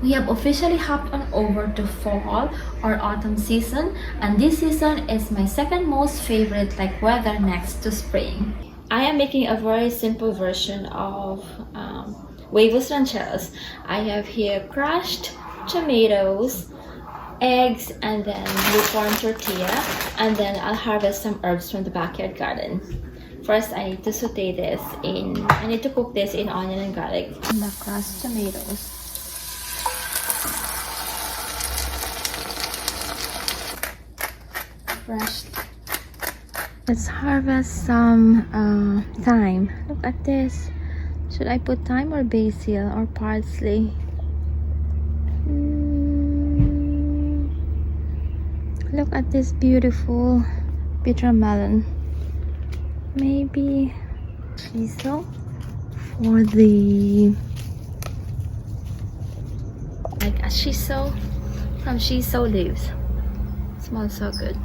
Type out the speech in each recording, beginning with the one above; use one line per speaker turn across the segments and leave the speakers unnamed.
We have officially hopped on over to fall or autumn season, and this season is my second most favorite, like weather next to spring. I am making a very simple version of huevos rancheros. I have here crushed tomatoes, eggs, and then lukewarm tortilla, and then I'll harvest some herbs from the backyard garden. First, I need to I need to cook this in onion and garlic. And the crushed tomatoes. Fresh. Let's harvest some thyme. Look at this. Should I put thyme or basil or parsley? Look at this beautiful bitter melon. Maybe shiso for the a shiso from shiso leaves. Smells so good.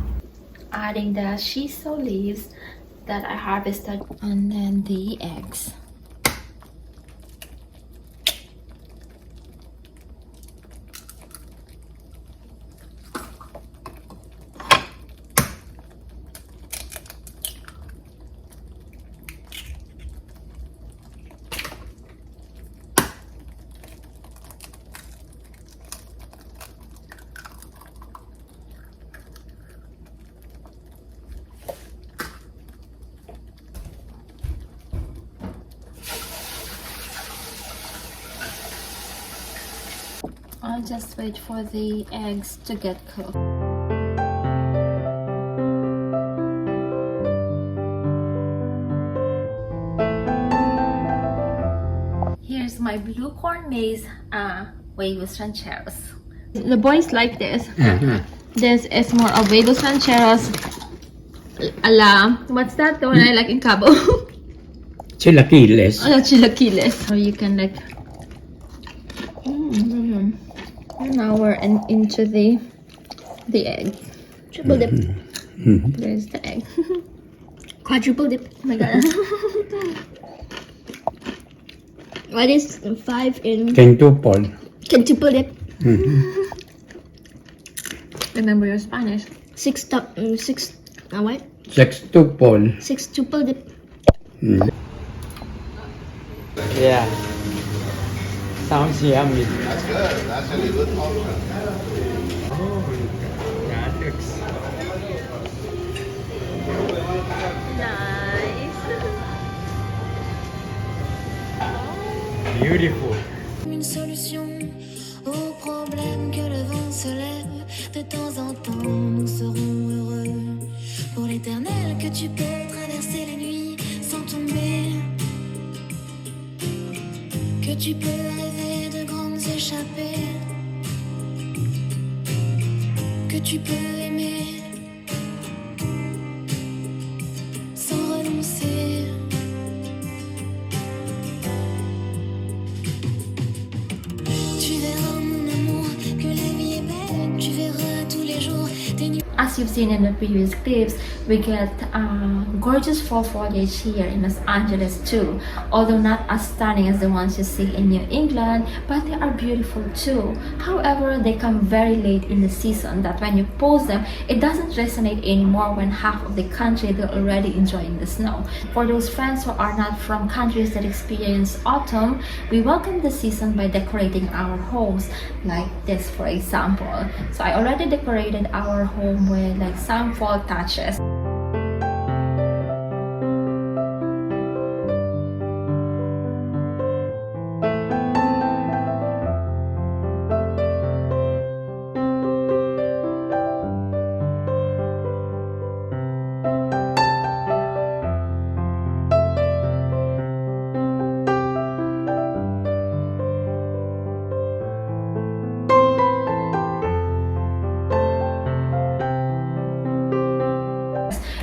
Adding the shiso leaves that I harvested, and then the eggs. I'll just wait for the eggs to get cooked. Here's my blue corn maize huevos rancheros. The boys like this. This is more of huevos rancheros what's that? The one I like in Cabo.
Chilaquiles.
Oh, chilaquiles. So you can like now we're into the egg. Triple dip. There's the egg. Quadruple dip. Oh my god. What is 5 in?
Quintuple.
Quintuple dip. Remember your Spanish. 6 what?
Sextuple.
6-tuple dip.
Yeah. Sounds yummy.
That's good. That's really good option.
Oh, that looks
Nice.
beautiful.
Une solution au problème que le vent se lève. De temps en temps, nous serons heureux. Pour l'éternel que tu peux traverser les nuits sans tomber. Que tu peux rêver de grandes échappées. Que tu peux aimer sans renoncer. Tu verras mon amour que la vie est belle. Tu verras tous les jours des nuits.
As you've seen in the previous clips, we get gorgeous fall foliage here in Los Angeles too. Although not as stunning as the ones you see in New England, but they are beautiful too. However, they come very late in the season that when you post them, it doesn't resonate anymore when half of the country they're already enjoying the snow. For those friends who are not from countries that experience autumn, we welcome the season by decorating our homes like this, for example. So I already decorated our home with like some fall touches.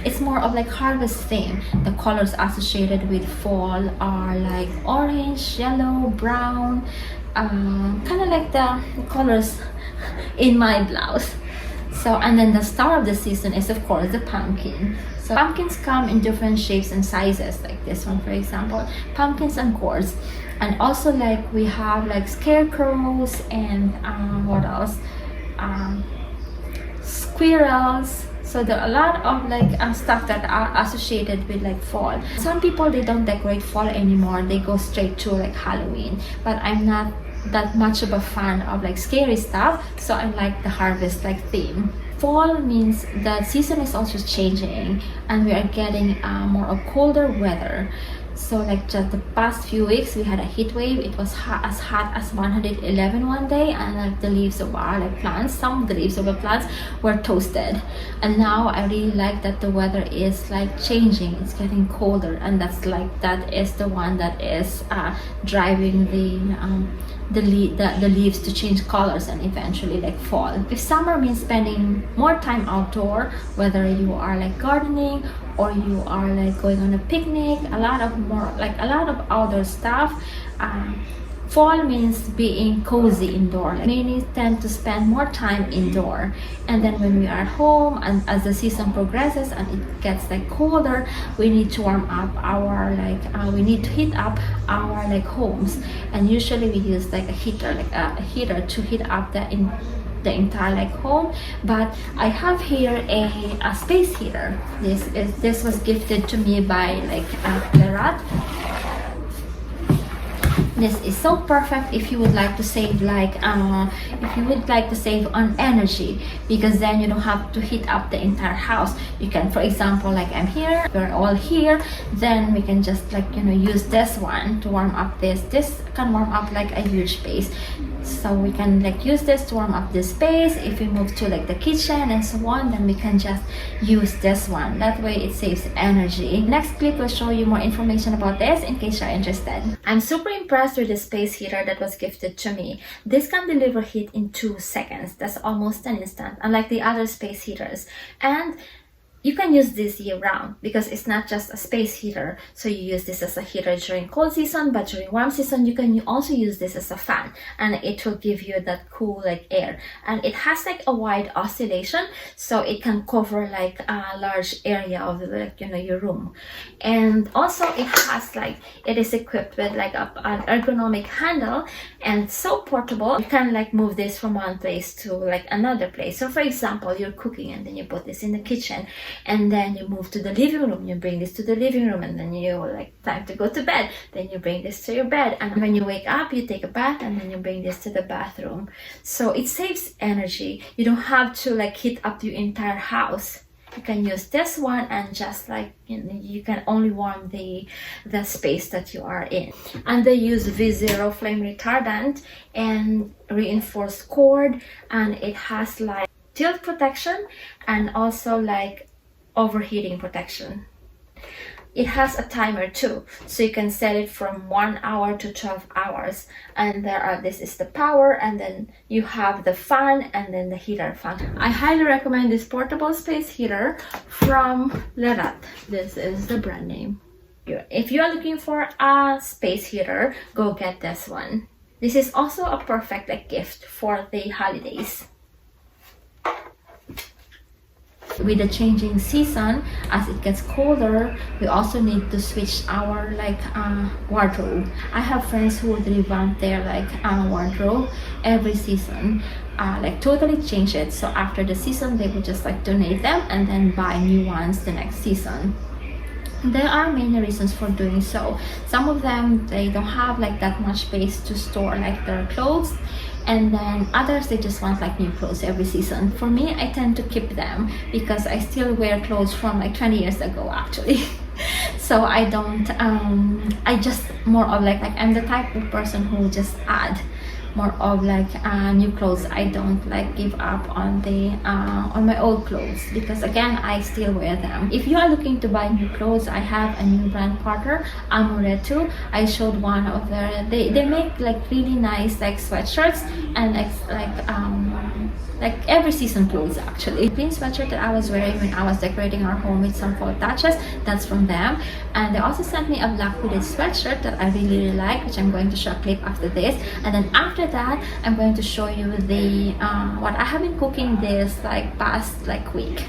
It's more of like harvest theme. The colors associated with fall are like orange, yellow, brown, kind of like the colors in my blouse. So, and then the star of the season is of course the pumpkin. So pumpkins come in different shapes and sizes, like this one for example, pumpkins and gourds. And also like we have like scarecrows and what else, squirrels. So there are a lot of like stuff that are associated with like fall. Some people, they don't decorate fall anymore, they go straight to like Halloween, but I'm not that much of a fan of like scary stuff, so I like the harvest like theme. Fall means the season is also changing and we are getting more of colder weather. So like just the past few weeks we had a heat wave. It was as hot as 111 one day, and like the leaves of our like plants, some of the leaves of the plants were toasted. And now I really like that the weather is like changing, it's getting colder, and that's like that is the one that is driving the leaves to change colors and eventually like fall. If summer means spending more time outdoor, whether you are like gardening or you are like going on a picnic, a lot of outdoor stuff. Fall means being cozy indoor. Like many tend to spend more time indoor, and then when we are at home and as the season progresses and it gets like colder, we need to warm up our we need to heat up our like homes, and usually we use like a heater to heat up the entire like home. But I have here a space heater. This was gifted to me by like Clarat. This is so perfect if you would like to save on energy, because then you don't have to heat up the entire house. You can, for example, like I'm here, we're all here, then we can just like use this one to warm up this can warm up like a huge space. So we can like use this to warm up this space. If we move to like the kitchen and so on, then we can just use this one. That way it saves energy. Next clip will show you more information about this in case you're interested. I'm super impressed with the space heater that was gifted to me. This can deliver heat in 2 seconds. That's almost an instant, unlike the other space heaters. And you can use this year round because it's not just a space heater. So you use this as a heater during cold season, but during warm season you can also use this as a fan, and it will give you that cool like air. And it has like a wide oscillation, so it can cover like a large area of like your room. And also it has like, it is equipped with like an ergonomic handle, and so portable. You can like move this from one place to like another place. So for example, you're cooking and then you put this in the kitchen, and then you move to the living room, you bring this to the living room, and then you like time to go to bed, then you bring this to your bed, and when you wake up you take a bath and then you bring this to the bathroom. So it saves energy. You don't have to like heat up your entire house. You can use this one and just like you can only warm the space that you are in. And they use V0 flame retardant and reinforced cord, and it has like tilt protection and also like overheating protection. It has a timer too, so you can set it from 1 hour to 12 hours. And this is the power, and then you have the fan and then the heater fan. I highly recommend this portable space heater from Lerat. This is the brand name. If you are looking for a space heater, go get this one. This is also a perfect like gift for the holidays. With the changing season, as it gets colder, we also need to switch our like wardrobe. I have friends who would revamp their like wardrobe every season, like totally change it. So after the season, they would just like donate them and then buy new ones the next season. There are many reasons for doing so. Some of them, they don't have like that much space to store like their clothes, and then others, they just want like new clothes every season. For me, I tend to keep them because I still wear clothes from like 20 years ago actually. So I don't I just more of like I'm the type of person who just add more of like new clothes. I don't like give up on the on my old clothes because again I still wear them. If you are looking to buy new clothes, I have a new brand partner, Amoretu. I showed one of their, they make like really nice like sweatshirts and like every season clothes actually. The green sweatshirt that I was wearing when I was decorating our home with some fall touches, that's from them. And they also sent me a black hooded sweatshirt that I really like, which I'm going to show a clip after this. And then after after that, I'm going to show you the what I have been cooking this like past like week.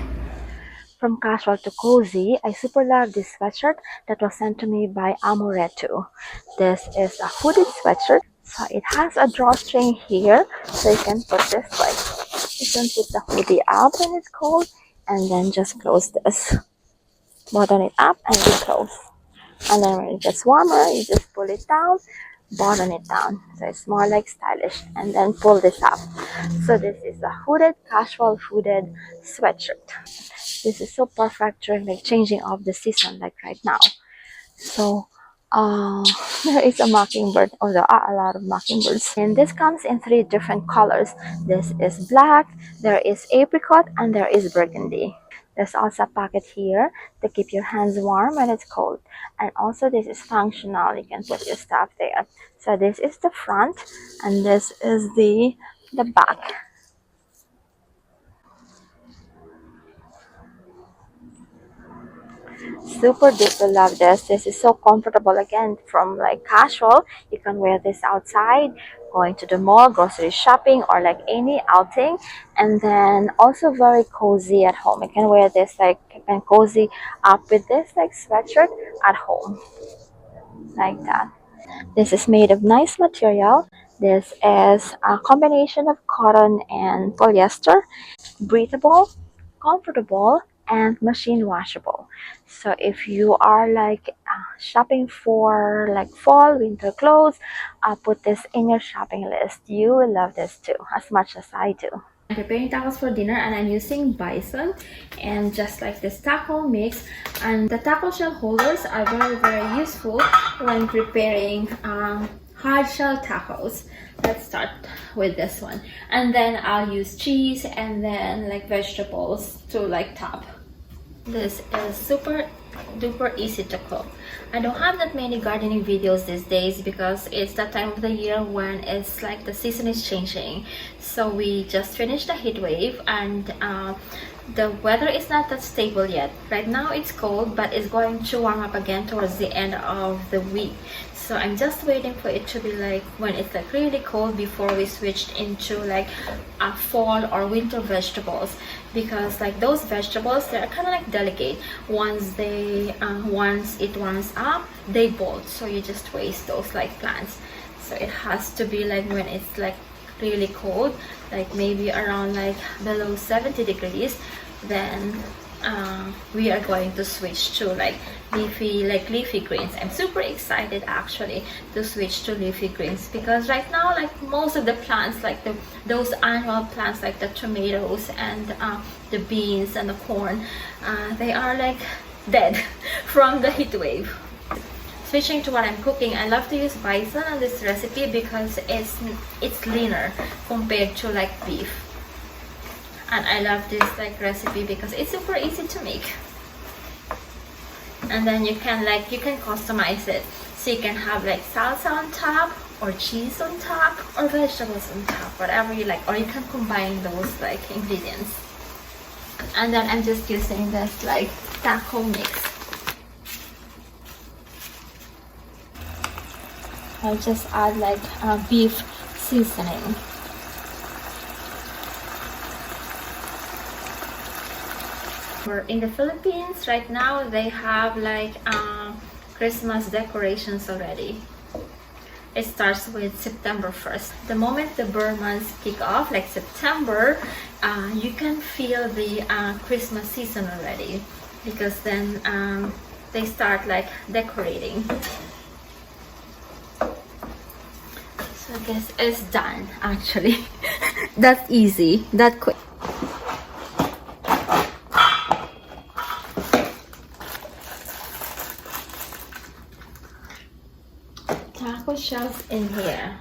From casual to cozy, I super love this sweatshirt that was sent to me by Amoretu. This is a hooded sweatshirt, so it has a drawstring here, so you can put this like, you can put the hoodie up when it's cold, and then just close this. Button it up and reclose. And then when it gets warmer, you just pull it down, button it down, so it's more like stylish, and then pull this up. So this is a hooded, casual hooded sweatshirt. This is so perfect during like changing of the season, like right now. So there is a mockingbird, or there are a lot of mockingbirds, and this comes in 3 different colors. This is black, there is apricot, and there is burgundy. There's also a pocket here to keep your hands warm when it's cold, and also this is functional, you can put your stuff there. So this is the front, and this is the back. Super duper love this. This is so comfortable. Again, from like casual, you can wear this outside, going to the mall, grocery shopping, or like any outing. And then also very cozy at home. You can wear this like, you can cozy up with this like sweatshirt at home, like that. This is made of nice material. This is a combination of cotton and polyester, breathable, comfortable, and machine washable. So if you are like shopping for like fall, winter clothes, put this in your shopping list. You will love this too, as much as I do. I'm preparing tacos for dinner, and I'm using bison and just like this taco mix. And the taco shell holders are very useful when preparing hard shell tacos. Let's start with this one, and then I'll use cheese and then like vegetables to like top. This is super duper easy to cook. I don't have that many gardening videos these days because it's that time of the year when it's like the season is changing. So we just finished the heat wave, and the weather is not that stable yet. Right now it's cold, but it's going to warm up again towards the end of the week. So I'm just waiting for it to be like when it's like really cold before we switched into like fall or winter vegetables, because like those vegetables, they're kind of like delicate. Once it warms up, they bolt, so you just waste those like plants. So it has to be like when it's like really cold, like maybe around like below 70 degrees, then we are going to switch to like leafy greens. I'm super excited actually to switch to leafy greens, because right now like most of the plants, like those annual plants like the tomatoes and the beans and the corn, they are like dead from the heat wave. Switching to what I'm cooking, I love to use bison on this recipe because it's leaner compared to like beef. And I love this like recipe because it's super easy to make. And then you can customize it, so you can have like salsa on top, or cheese on top, or vegetables on top, whatever you like, or you can combine those like ingredients. And then I'm just using this like taco mix. I'll just add like beef seasoning. In the Philippines right now, they have like Christmas decorations already. It starts with September 1st. The moment the Burr months kick off, like September, you can feel the Christmas season already, because then they start like decorating. So this is done actually. That's easy, that quick. Taco shells in here.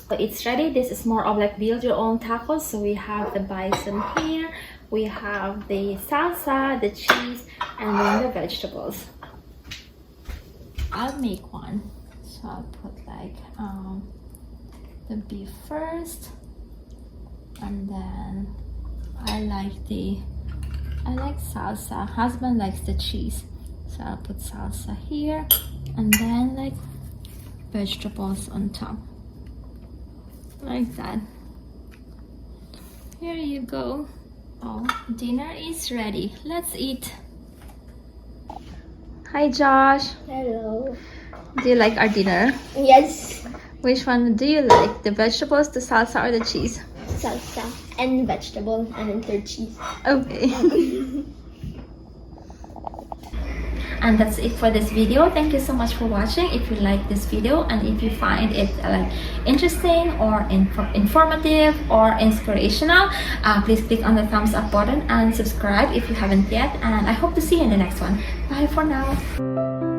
So it's ready. This is more of like build your own tacos. So we have the bison here, we have the salsa, the cheese, and then the vegetables. I'll make one. So I'll put like the beef first, and then I like salsa. Husband likes the cheese, So I'll put salsa here and then like vegetables on top. Like that. Here you go. Oh, dinner is ready. Let's eat. Hi Josh.
Hello.
Do you like our dinner?
Yes.
Which one do you like? The vegetables, the salsa, or the cheese?
Salsa and vegetable and then third cheese.
Okay. And that's it for this video. Thank you so much for watching. If you like this video and if you find it like interesting or informative or inspirational, please click on the thumbs up button and subscribe if you haven't yet. And I hope to see you in the next one. Bye for now.